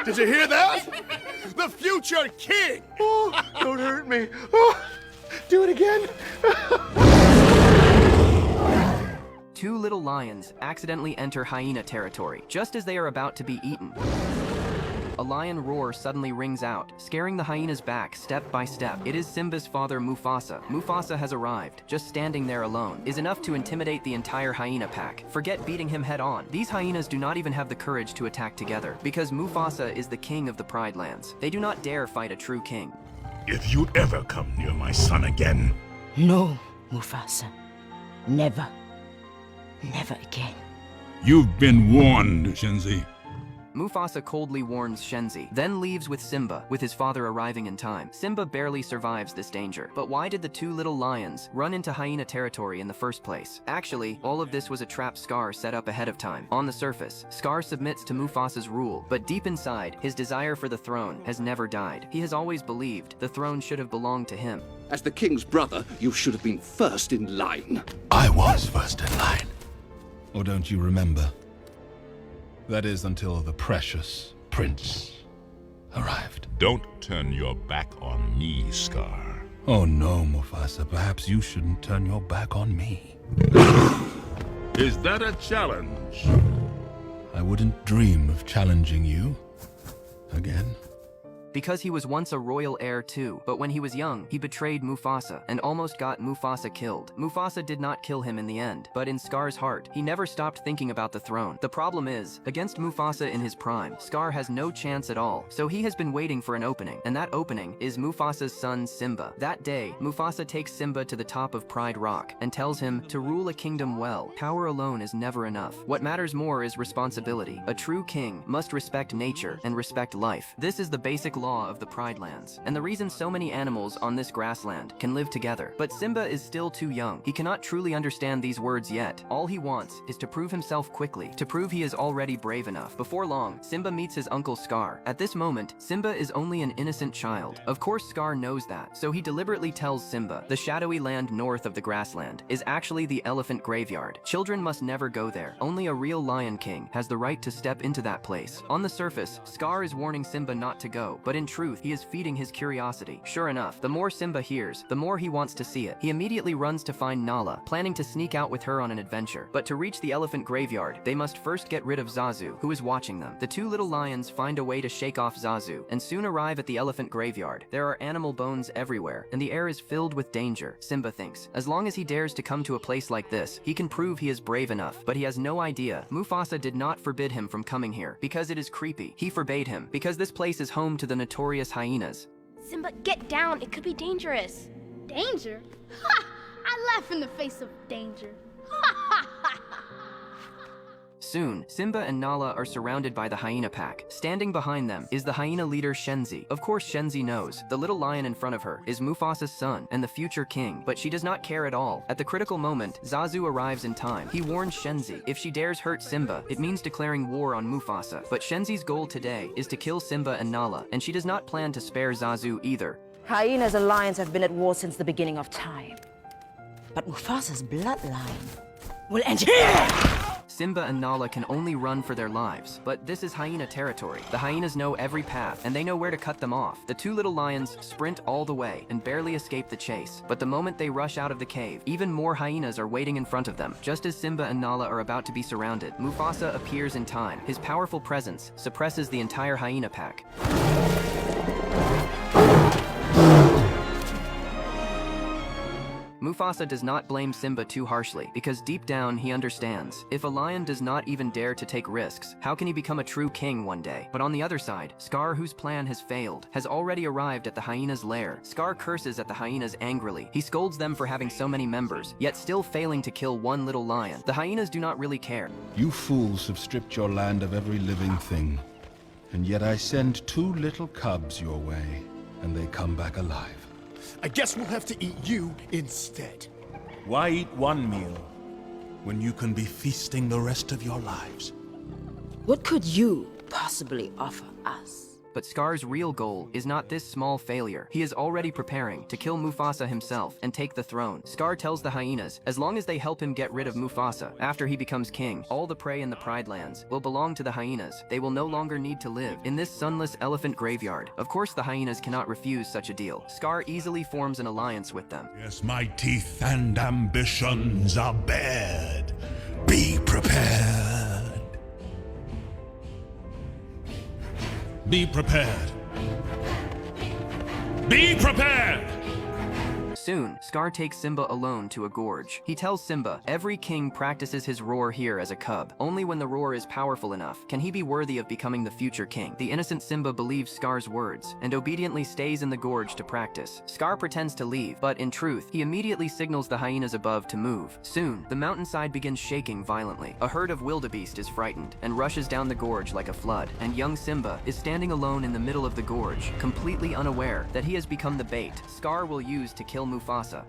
Did you hear that? The future king! Oh, don't hurt me. Oh, do it again. Two little lions accidentally enter hyena territory, just as they are about to be eaten. A lion roar suddenly rings out, scaring the hyenas back step by step. It is Simba's father, Mufasa. Mufasa has arrived. Just standing there alone is enough to intimidate the entire hyena pack. Forget beating him head on. These hyenas do not even have the courage to attack together, because Mufasa is the king of the Pride Lands. They do not dare fight a true king. If you ever come near my son again... No, Mufasa. Never. Never again. You've been warned, Shenzi. Mufasa coldly warns Shenzi, then leaves with Simba, with his father arriving in time. Simba barely survives this danger. But why did the two little lions run into hyena territory in the first place? Actually, all of this was a trap Scar set up ahead of time. On the surface, Scar submits to Mufasa's rule, but deep inside, his desire for the throne has never died. He has always believed the throne should have belonged to him. As the king's brother, you should have been first in line. I was first in line. Or don't you remember? That is until the precious prince arrived. Don't turn your back on me, Scar. Oh no, Mufasa. Perhaps you shouldn't turn your back on me. Is that a challenge? I wouldn't dream of challenging you again. Because he was once a royal heir too, but when he was young, he betrayed Mufasa and almost got Mufasa killed. Mufasa did not kill him in the end, but in Scar's heart, he never stopped thinking about the throne. The problem is, against Mufasa in his prime, Scar has no chance at all, so he has been waiting for an opening, and that opening is Mufasa's son Simba. That day, Mufasa takes Simba to the top of Pride Rock and tells him to rule a kingdom well. Power alone is never enough. What matters more is responsibility. A true king must respect nature and respect life. This is the basic law of the Pride Lands, and the reason so many animals on this grassland can live together. But Simba is still too young. He cannot truly understand these words yet. All he wants is to prove himself quickly, to prove he is already brave enough. Before long, Simba meets his uncle Scar. At this moment, Simba is only an innocent child. Of course, Scar knows that, so he deliberately tells Simba the shadowy land north of the grassland is actually the elephant graveyard. Children must never go there. Only a real Lion King has the right to step into that place. On the surface, Scar is warning Simba not to go, but in truth, he is feeding his curiosity. Sure enough, the more Simba hears, the more he wants to see it. He immediately runs to find Nala, planning to sneak out with her on an adventure. But to reach the elephant graveyard, they must first get rid of Zazu, who is watching them. The two little lions find a way to shake off Zazu, and soon arrive at the elephant graveyard. There are animal bones everywhere, and the air is filled with danger. Simba thinks, as long as he dares to come to a place like this, he can prove he is brave enough. But he has no idea. Mufasa did not forbid him from coming here, because it is creepy. He forbade him, because this place is home to the notorious hyenas. Simba, get down. It could be dangerous. Danger? Ha! I laugh in the face of danger. Ha ha ha ha! Soon, Simba and Nala are surrounded by the hyena pack. Standing behind them is the hyena leader Shenzi. Of course, Shenzi knows the little lion in front of her is Mufasa's son and the future king, but she does not care at all. At the critical moment, Zazu arrives in time. He warns Shenzi, if she dares hurt Simba, it means declaring war on Mufasa. But Shenzi's goal today is to kill Simba and Nala, and she does not plan to spare Zazu either. Hyenas and lions have been at war since the beginning of time. But Mufasa's bloodline will end here! Simba and Nala can only run for their lives, but this is hyena territory. The hyenas know every path, and they know where to cut them off. The two little lions sprint all the way and barely escape the chase. But the moment they rush out of the cave, even more hyenas are waiting in front of them. Just as Simba and Nala are about to be surrounded, Mufasa appears in time. His powerful presence suppresses the entire hyena pack. Mufasa does not blame Simba too harshly, because deep down he understands. If a lion does not even dare to take risks, how can he become a true king one day? But on the other side, Scar, whose plan has failed, has already arrived at the hyena's lair. Scar curses at the hyenas angrily. He scolds them for having so many members, yet still failing to kill one little lion. The hyenas do not really care. You fools have stripped your land of every living thing. And yet I send two little cubs your way, and they come back alive. I guess we'll have to eat you instead. Why eat one meal when you can be feasting the rest of your lives? What could you possibly offer us? But Scar's real goal is not this small failure. He is already preparing to kill Mufasa himself and take the throne. Scar tells the hyenas, as long as they help him get rid of Mufasa, after he becomes king, all the prey in the Pride Lands will belong to the hyenas. They will no longer need to live in this sunless elephant graveyard. Of course, the hyenas cannot refuse such a deal. Scar easily forms an alliance with them. Yes, my teeth and ambitions are bared. Be prepared. Be prepared. Be prepared! Soon, Scar takes Simba alone to a gorge. He tells Simba, every king practices his roar here as a cub. Only when the roar is powerful enough can he be worthy of becoming the future king. The innocent Simba believes Scar's words and obediently stays in the gorge to practice. Scar pretends to leave, but in truth, he immediately signals the hyenas above to move. Soon, the mountainside begins shaking violently. A herd of wildebeest is frightened and rushes down the gorge like a flood, and young Simba is standing alone in the middle of the gorge, completely unaware that he has become the bait Scar will use to kill Mufasa.